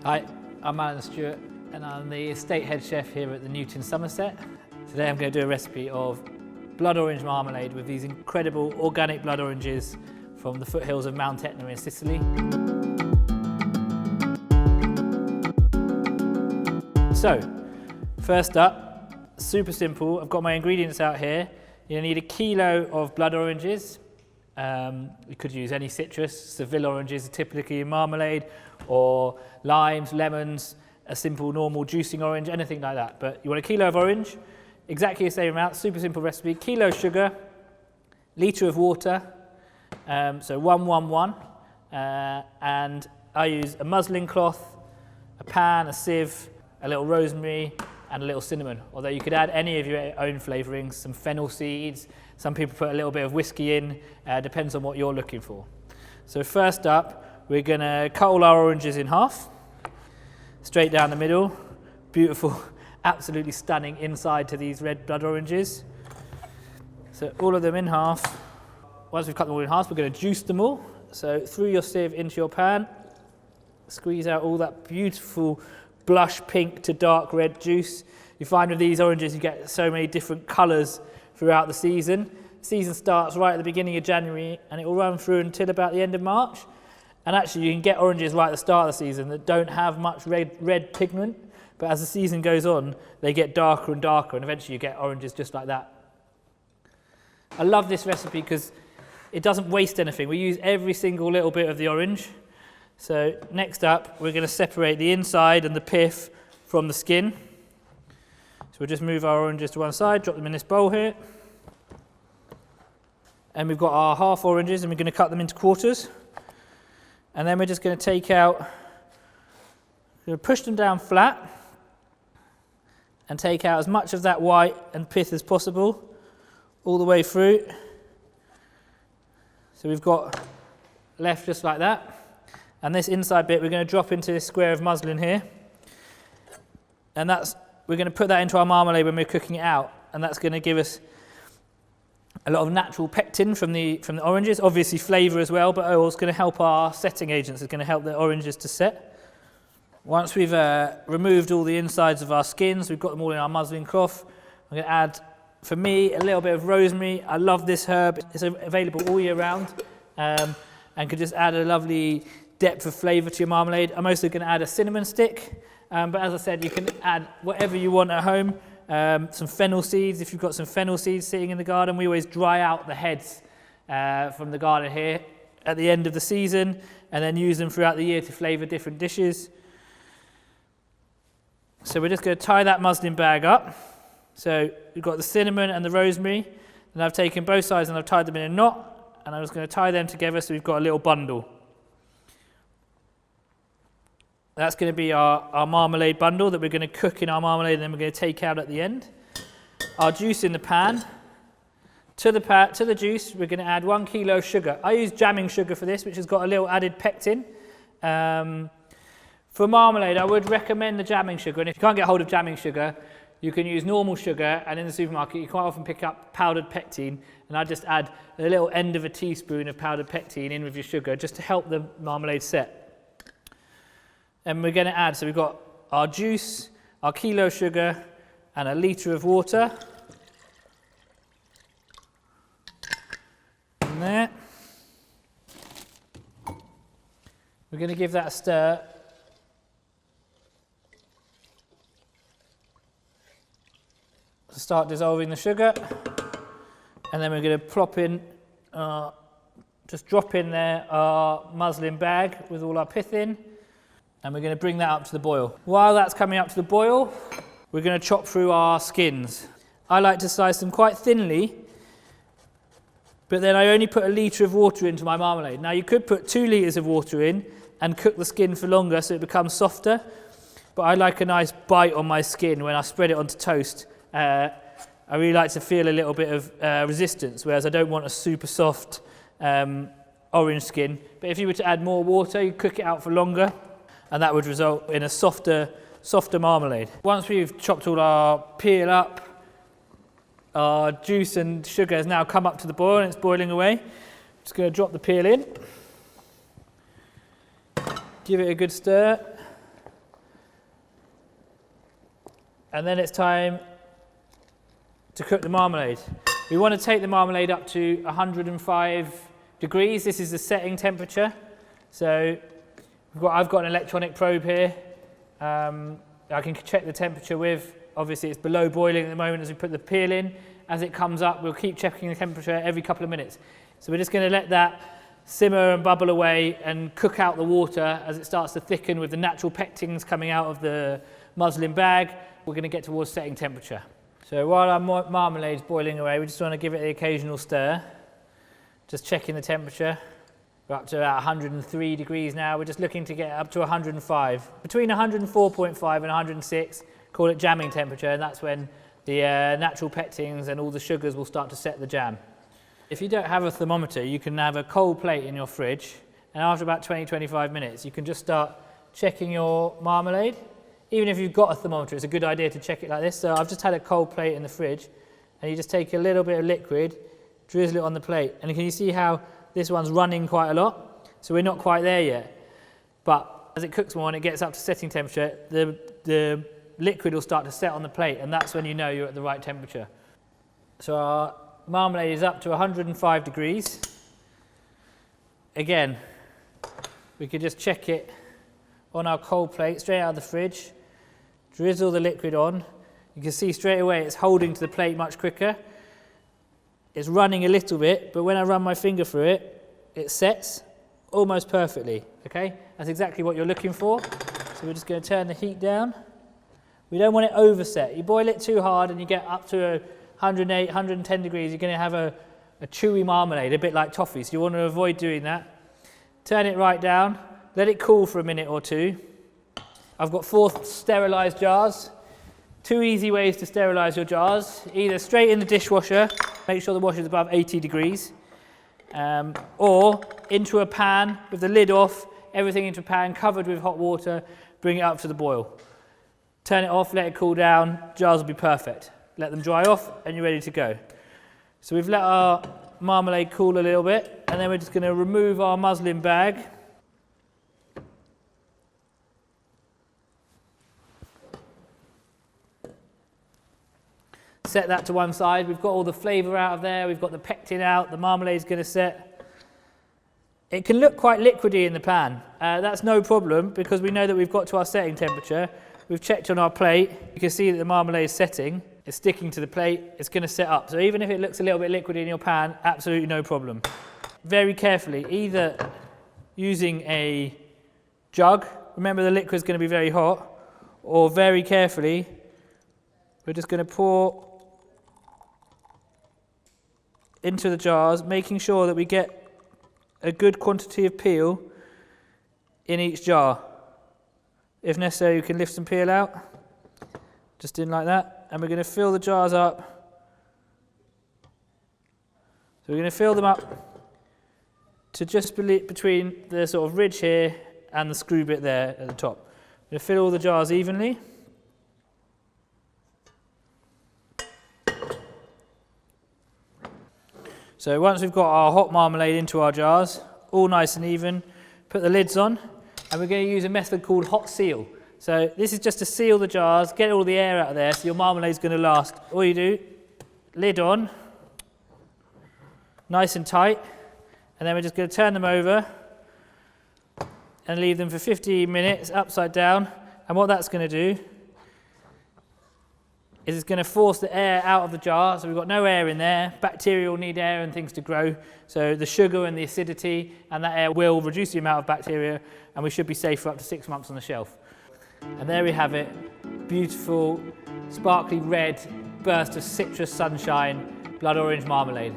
Hi, I'm Alan Stewart and I'm the estate head chef here at the Newt in Somerset. Today I'm going to do a recipe of blood orange marmalade with these incredible organic blood oranges from the foothills of Mount Etna in Sicily. So, first up, super simple, I've got my ingredients out here. You'll need a kilo of blood oranges. You could use any citrus. Seville oranges are typically in marmalade, or limes, lemons, a simple normal juicing orange, anything like that. But you want a kilo of orange, exactly the same amount, super simple recipe. Kilo sugar, litre of water, so 111, and I use a muslin cloth, a pan, a sieve, a little rosemary, and a little cinnamon. Although you could add any of your own flavourings, some fennel seeds, some people put a little bit of whiskey in, depends on what you're looking for. So first up, we're going to cut all our oranges in half, straight down the middle. Beautiful, absolutely stunning inside to these red blood oranges. So all of them in half. Once we've cut them all in half, we're going to juice them all. So through your sieve into your pan, squeeze out all that beautiful blush pink to dark red juice. You find with these oranges you get so many different colours throughout the season. The season starts right at the beginning of January and it will run through until about the end of March. And actually you can get oranges right at the start of the season that don't have much red pigment, but as the season goes on they get darker and darker and eventually you get oranges just like that. I love this recipe because it doesn't waste anything. We use every single little bit of the orange. So next up we're going to separate the inside and the pith from the skin. So we'll just move our oranges to one side, drop them in this bowl here. And we've got our half oranges and we're going to cut them into quarters. And then we're just going to take out, we're going to push them down flat and take out as much of that white and pith as possible all the way through. So we've got left just like that. And this inside bit we're going to drop into this square of muslin here. And we're going to put that into our marmalade when we're cooking it out. And that's going to give us a lot of natural pectin from the oranges, obviously flavour as well, but oil's going to help our setting agents, it's going to help the oranges to set. Once we've removed all the insides of our skins, we've got them all in our muslin cloth, I'm going to add, for me, a little bit of rosemary. I love this herb, it's available all year round, and could just add a lovely depth of flavour to your marmalade. I'm also going to add a cinnamon stick, but as I said, you can add whatever you want at home. Some fennel seeds, if you've got some fennel seeds sitting in the garden. We always dry out the heads from the garden here at the end of the season and then use them throughout the year to flavour different dishes. So we're just going to tie that muslin bag up. So we've got the cinnamon and the rosemary, and I've taken both sides and I've tied them in a knot, and I'm just going to tie them together so we've got a little bundle. That's going to be our marmalade bundle that we're going to cook in our marmalade and then we're going to take out at the end. Our juice in the pan. To the juice, we're going to add 1 kilo of sugar. I use jamming sugar for this, which has got a little added pectin. For marmalade, I would recommend the jamming sugar. And if you can't get hold of jamming sugar, you can use normal sugar. And in the supermarket, you quite often pick up powdered pectin. And I just add a little end of a teaspoon of powdered pectin in with your sugar just to help the marmalade set. And we're going to add, so we've got our juice, our kilo sugar, and a litre of water. In there. We're going to give that a stir. To start dissolving the sugar. And then we're going to plop in, just drop in there our muslin bag with all our pith in. And we're going to bring that up to the boil. While that's coming up to the boil, we're going to chop through our skins. I like to slice them quite thinly, but then I only put a litre of water into my marmalade. Now you could put 2 litres of water in and cook the skin for longer so it becomes softer, but I like a nice bite on my skin when I spread it onto toast. I really like to feel a little bit of resistance, whereas I don't want a super soft orange skin. But if you were to add more water, you cook it out for longer, and that would result in a softer marmalade. Once we've chopped all our peel up, our juice and sugar has now come up to the boil and it's boiling away. Just going to drop the peel in, give it a good stir, And then it's time to cook the marmalade. We want to take the marmalade up to 105 degrees. This is the setting temperature. So I've got an electronic probe here. I can check the temperature with. Obviously it's below boiling at the moment as we put the peel in. As it comes up, we'll keep checking the temperature every couple of minutes. So we're just going to let that simmer and bubble away and cook out the water as it starts to thicken with the natural pectins coming out of the muslin bag. We're going to get towards setting temperature. So while our marmalade's boiling away, we just want to give it the occasional stir. Just checking the temperature. We're up to about 103 degrees now. We're just looking to get up to 105. Between 104.5 and 106, call it jamming temperature, and that's when the natural pectins and all the sugars will start to set the jam. If you don't have a thermometer, you can have a cold plate in your fridge, and after about 20-25 minutes, you can just start checking your marmalade. Even if you've got a thermometer, it's a good idea to check it like this. So I've just had a cold plate in the fridge, and you just take a little bit of liquid, drizzle it on the plate, and can you see how this one's running quite a lot? So we're not quite there yet, but as it cooks more and it gets up to setting temperature, the liquid will start to set on the plate, and that's when you know you're at the right temperature. So our marmalade is up to 105 degrees. Again, we could just check it on our cold plate straight out of the fridge, drizzle the liquid on. You can see straight away it's holding to the plate much quicker. It's running a little bit, but when I run my finger through it, it sets almost perfectly, okay? That's exactly what you're looking for. So we're just going to turn the heat down. We don't want it overset. You boil it too hard and you get up to 108, 110 degrees, you're going to have a chewy marmalade, a bit like toffee, so you want to avoid doing that. Turn it right down, let it cool for a minute or two. I've got 4 sterilised jars. 2 easy ways to sterilise your jars, either straight in the dishwasher, make sure the washer is above 80 degrees, or into a pan with the lid off, everything into a pan covered with hot water, bring it up to the boil. Turn it off, let it cool down, jars will be perfect. Let them dry off and you're ready to go. So we've let our marmalade cool a little bit, and then we're just going to remove our muslin bag. Set that to one side. We've got all the flavour out of there, we've got the pectin out, the marmalade's going to set. It can look quite liquidy in the pan. That's no problem because we know that we've got to our setting temperature. We've checked on our plate. You can see that the marmalade is setting. It's sticking to the plate. It's going to set up. So even if it looks a little bit liquidy in your pan, absolutely no problem. Very carefully, either using a jug, remember the liquid is going to be very hot, or very carefully, we're just going to pour into the jars, making sure that we get a good quantity of peel in each jar. If necessary, you can lift some peel out, just in like that, and we're going to fill the jars up. So we're going to fill them up to just between the sort of ridge here and the screw bit there at the top. We're going to fill all the jars evenly. So once we've got our hot marmalade into our jars, all nice and even, put the lids on, and we're going to use a method called hot seal. So this is just to seal the jars, get all the air out of there so your marmalade is going to last. All you do, lid on, nice and tight, and then we're just going to turn them over and leave them for 15 minutes upside down. And what that's going to do is it's going to force the air out of the jar, so we've got no air in there. Bacteria will need air and things to grow, so the sugar and the acidity and that air will reduce the amount of bacteria, and we should be safe for up to 6 months on the shelf. And there we have it, beautiful, sparkly red burst of citrus sunshine, blood orange marmalade.